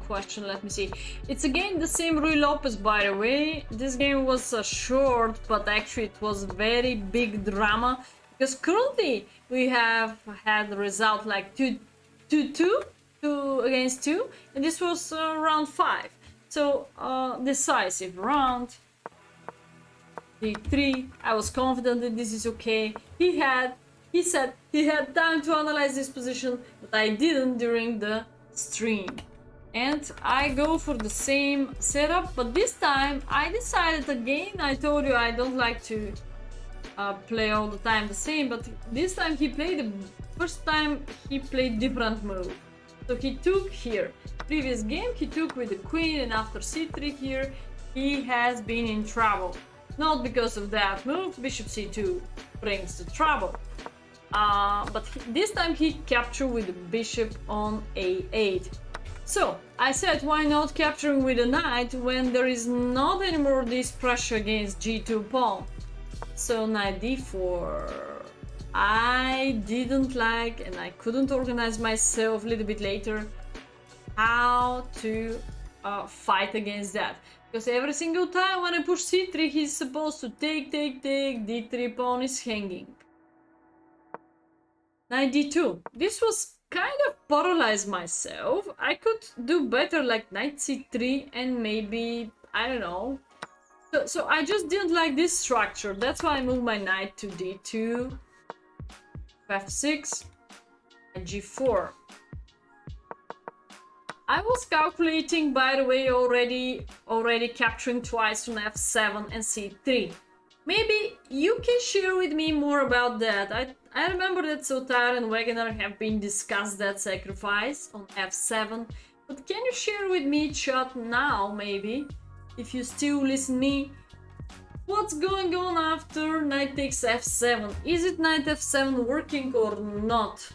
question. Let me see. It's again the same Rui Lopez, by the way. This game was short, but actually it was very big drama because currently we have had the result like 2 against 2, and this was round 5. So decisive round. D3. I was confident that this is okay. He said he had time to analyze this position, but I didn't during the stream. And I go for the same setup, but this time I decided again. I told you I don't like to play all the time the same, but this time he played the first time he played different move. So he took here. Previous game he took with the queen, and after c3 here he has been in trouble. Not because of that move, bishop c2 brings the trouble. But this time he captured with the bishop on a8. So I said, why not capturing with a knight when there is not anymore this pressure against g2 pawn? So knight d4. I didn't like, and I couldn't organize myself a little bit later how to fight against that. Because every single time when I push c3, he's supposed to take, d3 pawn is hanging. Knight d2. This was kind of paralyzed myself. I could do better like knight c3 and maybe, I don't know. So I just didn't like this structure. That's why I moved my knight to d2, f6, and g4. I was calculating, by the way, already capturing twice on f7 and c3. Maybe you can share with me more about that. I remember that Sotar and Wegener have been discussed that sacrifice on f7, but can you share with me, chat, now maybe, if you still listen me, what's going on after knight takes f7? Is it knight f7 working or not?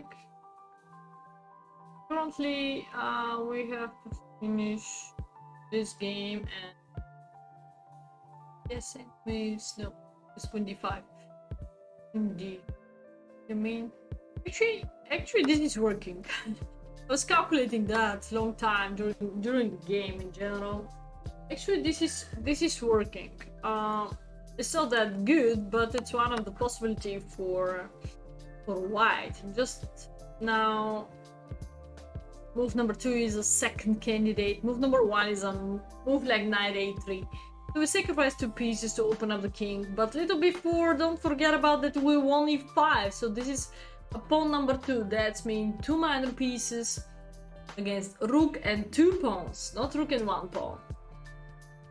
check. Currently, we have to finish this game and yes, it moves. No, it's 25. Indeed. I mean, actually, this is working. I was calculating that long time during the game in general. Actually, this is working. It's not that good, but it's one of the possibility for white. Just now, move number 2 is a second candidate. Move number 1 is a move like knight a3. So we sacrifice 2 pieces to open up the king. But little before, don't forget about that we won e5. So this is a pawn number 2. That's mean 2 minor pieces against rook and 2 pawns, not rook and 1 pawn.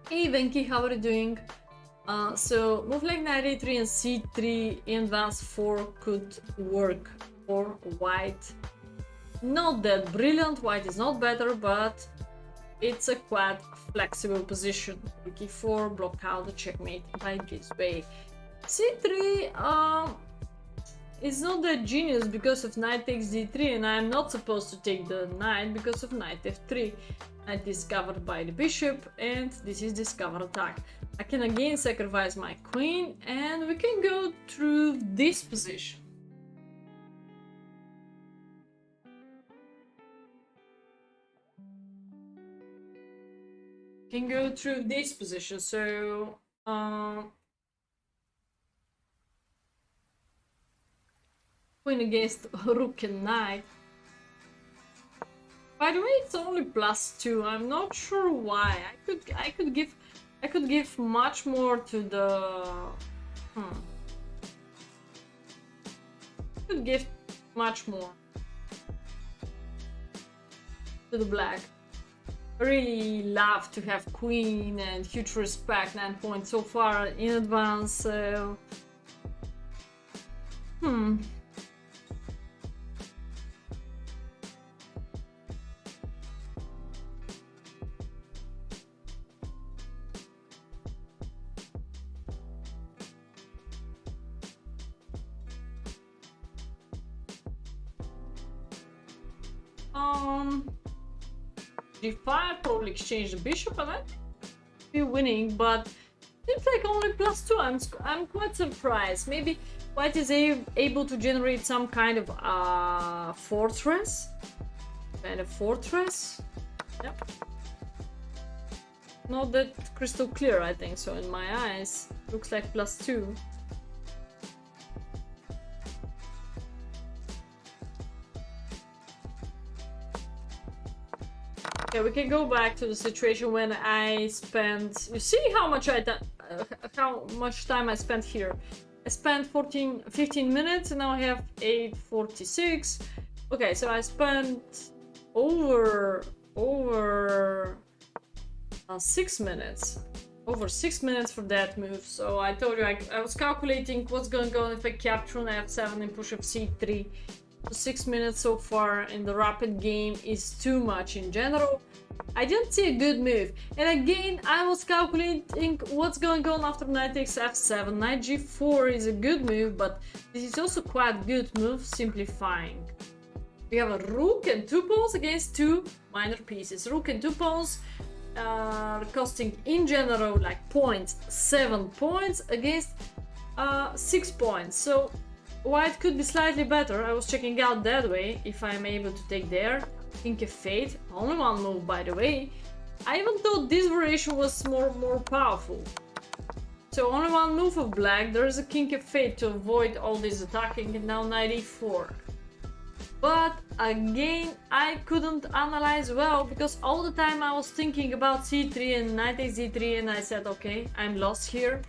Hey Venki, how are you doing? So move like knight a3 and c3 in advance 4 could work for white. Not that brilliant, white is not better, but it's a quite flexible position. Rook e4, block out the checkmate by this way. c3 is not that genius because of knight takes d3, and I'm not supposed to take the knight because of knight f3. Knight is covered by the bishop, and this is discover attack. I can again sacrifice my queen, and we can go through this position. Can go through this position, so queen against rook and knight. By the way, it's only +2. I'm not sure why. I could give much more to the I could give much more to the black. I really love to have queen and huge respect, 9 points so far in advance, so g5, probably exchange the bishop and then be winning, but seems like only +2. I'm quite surprised. Maybe white is able to generate some kind of fortress. Yep. Not that crystal clear, I think so in my eyes. Looks like +2. Okay, we can go back to the situation when I spent. You see how much time I spent here. I spent 15 minutes, and now I have 8:46. Okay, so I spent over 6 minutes. Over 6 minutes for that move. So I told you I was calculating what's going to go if I capture on f7 and push up c3. 6 minutes so far in the rapid game is too much in general. I didn't see a good move. And again, I was calculating what's going on after knight takes f7. Knight g4 is a good move, but this is also quite good move, simplifying. We have a rook and 2 pawns against 2 minor pieces. Rook and 2 pawns are costing in general like 7 points against 6 points. So white could be slightly better. I was checking out that way if I'm able to take there. King f8, only one move by the way. I even thought this variation was more powerful. So only one move of black. There is a king f8 to avoid all this attacking, and now knight e4. But again, I couldn't analyze well because all the time I was thinking about c3 and knight takes d3, and I said okay, I'm lost here.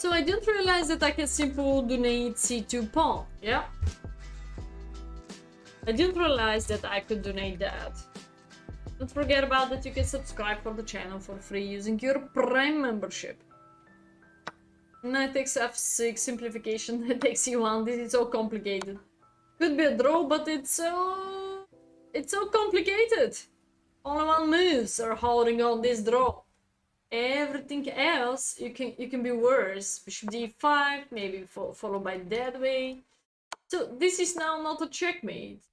So I didn't realize that I can simply donate c2 pawn, yeah? I didn't realize that I could donate that. Don't forget about that you can subscribe for the channel for free using your Prime membership. Knight takes f6, simplification, knight takes e1, this is so complicated. Could be a draw, but it's so complicated. Only one moves are holding on this draw. Everything else you can be worse. Bishop d5, maybe followed by that way. So this is now not a checkmate.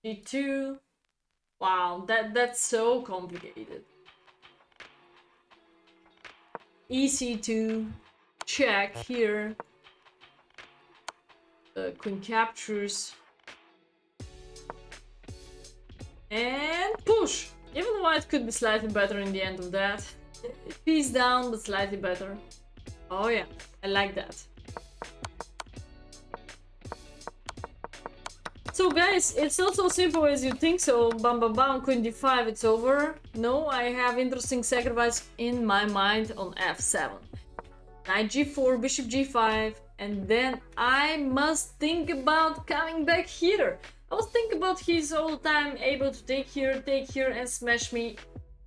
d2. Wow, that's so complicated. ec2, check here. Queen captures. And push! Even white could be slightly better in the end of that. Piece down, but slightly better. Oh yeah, I like that. So guys, it's not so simple as you think so. Bam bam bam, queen d5, it's over. No, I have interesting sacrifice in my mind on f7. Knight g4, bishop g5, and then I must think about coming back here. I was thinking about he's all the time able to take here, and smash me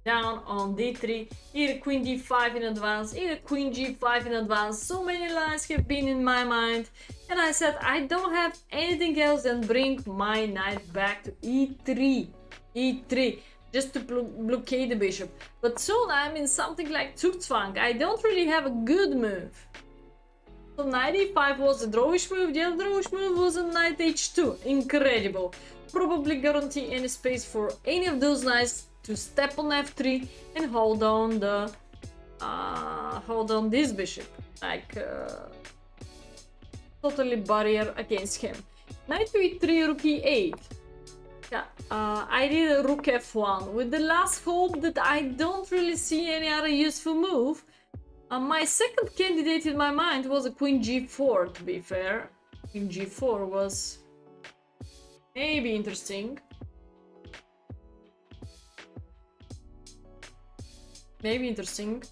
down on d3. Either queen d5 in advance, either queen g5 in advance. So many lines have been in my mind. And I said I don't have anything else than bring my knight back to e3. e3. Just to blockade the bishop. But soon I'm in something like Zugzwang. I don't really have a good move. So knight e5 was a drawish move. The other drawish move was a knight h2. Incredible. Probably guarantee any space for any of those knights to step on f3 and hold on the hold on this bishop. Like totally barrier against him. Knight to e3, rook e8. Yeah, I did a rook f1 with the last hope that I don't really see any other useful move. My second candidate in my mind was a queen g4, to be fair. Queen g4 was maybe interesting. Maybe interesting.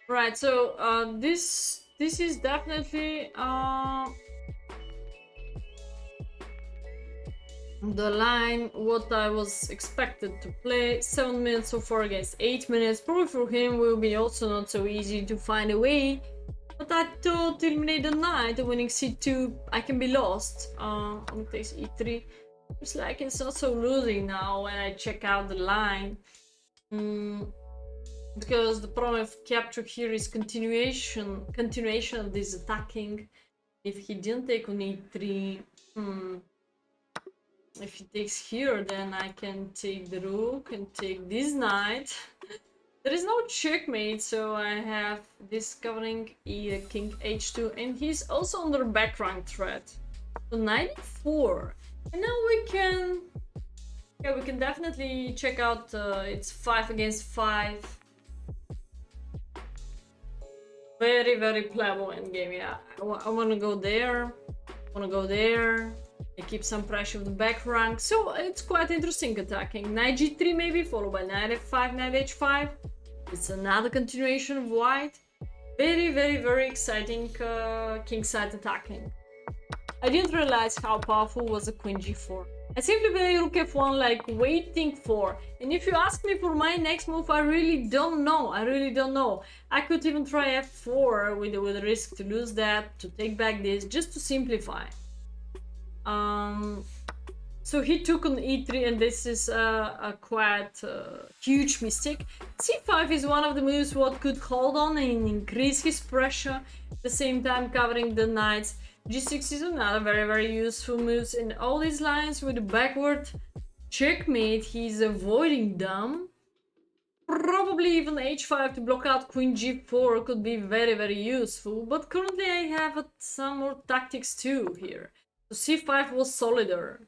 Right, so this is definitely the line what I was expected to play. 7 minutes so far against 8 minutes. Probably for him will be also not so easy to find a way. But I thought to eliminate the knight, winning c2, I can be lost. It takes e3. It's like it's not so losing now when I check out the line. Because the problem of capture here is continuation of this attacking. If he didn't take on e3, if he takes here, then I can take the rook and take this knight. There is no checkmate, so I have this covering king h2, and he's also under back rank threat. So 94, and now we can definitely check out. It's 5 against 5. Very, very playable endgame, yeah. I wanna go there, I keep some pressure on the back rank, so it's quite interesting attacking. Knight g3 maybe, followed by knight f5, knight h5. It's another continuation of white. Very, very, very exciting kingside attacking. I didn't realize how powerful was a queen g4. I simply play rook f1 like waiting for. And if you ask me for my next move, I really don't know. I could even try f4 with a risk to lose that, to take back this, just to simplify. So he took on e3, and this is a quite huge mistake. c5 is one of the moves what could hold on and increase his pressure, at the same time covering the knights. G6 is another very useful move in all these lines. With the backward checkmate, he's avoiding them. Probably even h5 to block out queen g4 could be very useful, but currently I have some more tactics too here. So c5 was solider.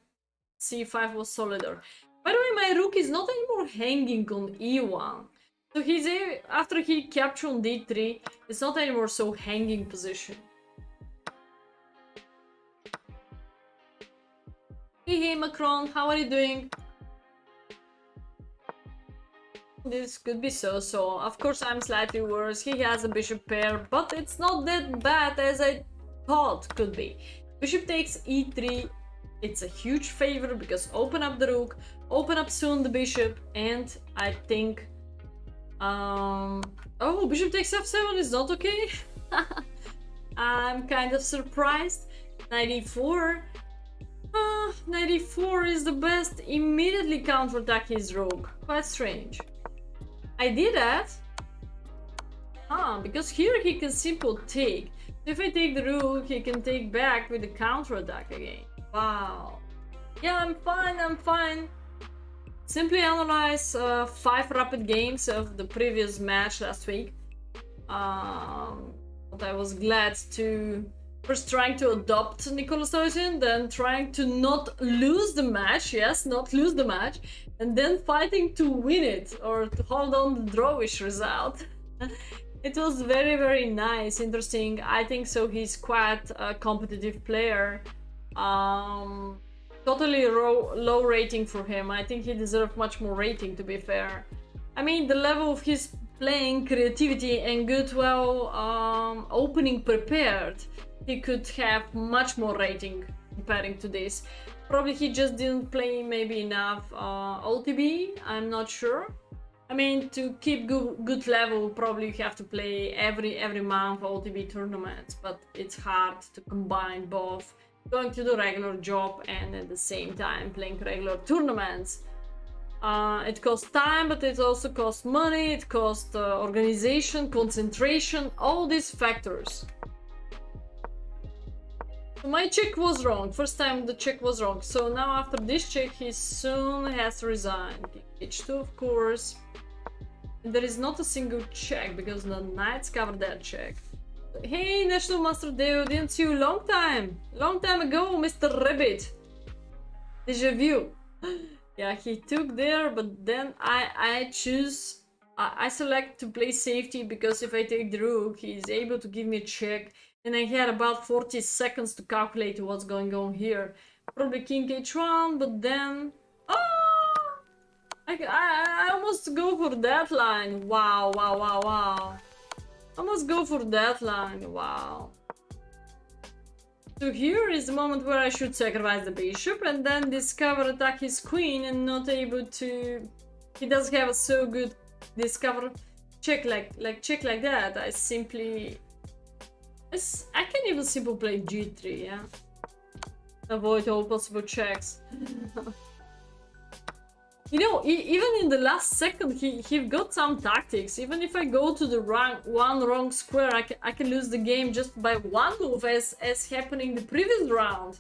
c5 was solider. By the way, my rook is not anymore hanging on e1. So he's after he captured on d3, it's not anymore so hanging position. Hey Macron, how are you doing? This could be so. Of course I'm slightly worse. He has a bishop pair, but it's not that bad as I thought could be. Bishop takes e3. It's a huge favor because open up the rook, open up soon the bishop, and I think oh, bishop takes f7 is not okay. I'm kind of surprised. Knight e4. Knight e4 is the best. Immediately counterattack his rook. Quite strange. I did that. Because here he can simply take. If I take the rook, he can take back with the counterattack again. Wow. Yeah, I'm fine. Simply analyze 5 rapid games of the previous match last week. But I was glad to first trying to adopt Nikola Stojsin, then trying to not lose the match, yes, not lose the match, and then fighting to win it or to hold on the drawish result. It was very nice, interesting. I think so. He's quite a competitive player. Totally low rating for him. I think he deserved much more rating, to be fair. I mean, the level of his playing, creativity, and good, opening prepared, he could have much more rating comparing to this. Probably he just didn't play maybe enough OTB, I'm not sure. I mean, to keep good level, probably you have to play every month OTB tournaments, but it's hard to combine both going to the regular job and at the same time playing regular tournaments. It costs time, but it also costs money, it costs organization, concentration, all these factors. So my check was wrong. First time the check was wrong. So now after this check, he soon has to resign. H2, of course. And there is not a single check because the knights cover that check. Hey, National Master Deo, didn't see you long time ago, Mr. Rabbit. Deja vu. Yeah, he took there, but then I select to play safety because if I take the rook, he's able to give me a check. And I had about 40 seconds to calculate what's going on here. Probably king h1, but then... Oh! I almost go for that line. Wow. I must go for that line. Wow. So here is the moment where I should sacrifice the bishop and then discover attack his queen and not able to... He doesn't have a so good discover check check like that. I simply... I can even simply play g3, yeah? Avoid all possible checks. You know, even in the last second, he got some tactics. Even if I go to the wrong square, I can lose the game just by one move, as happening the previous round.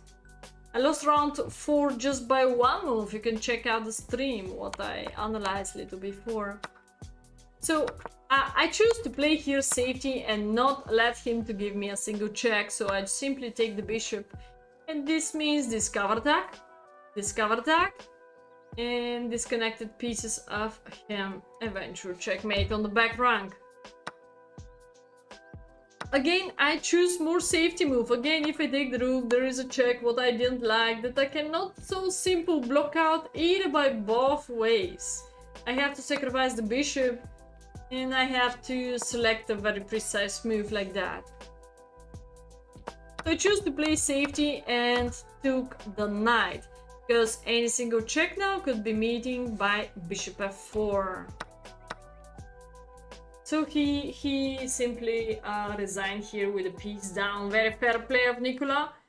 I lost round 4 just by one move. You can check out the stream, what I analyzed a little before. So I choose to play here safety and not let him to give me a single check. So I simply take the bishop, and this means discover attack, and disconnected pieces of him. Eventual checkmate on the back rank. Again, I choose more safety move. Again, if I take the rook, there is a check what I didn't like that I cannot so simple block out either by both ways. I have to sacrifice the bishop and I have to select a very precise move like that. So I choose to play safety and took the knight, because any single check now could be meeting by bishop f4. So he simply resigned here with a piece down. Very fair play of Nikola.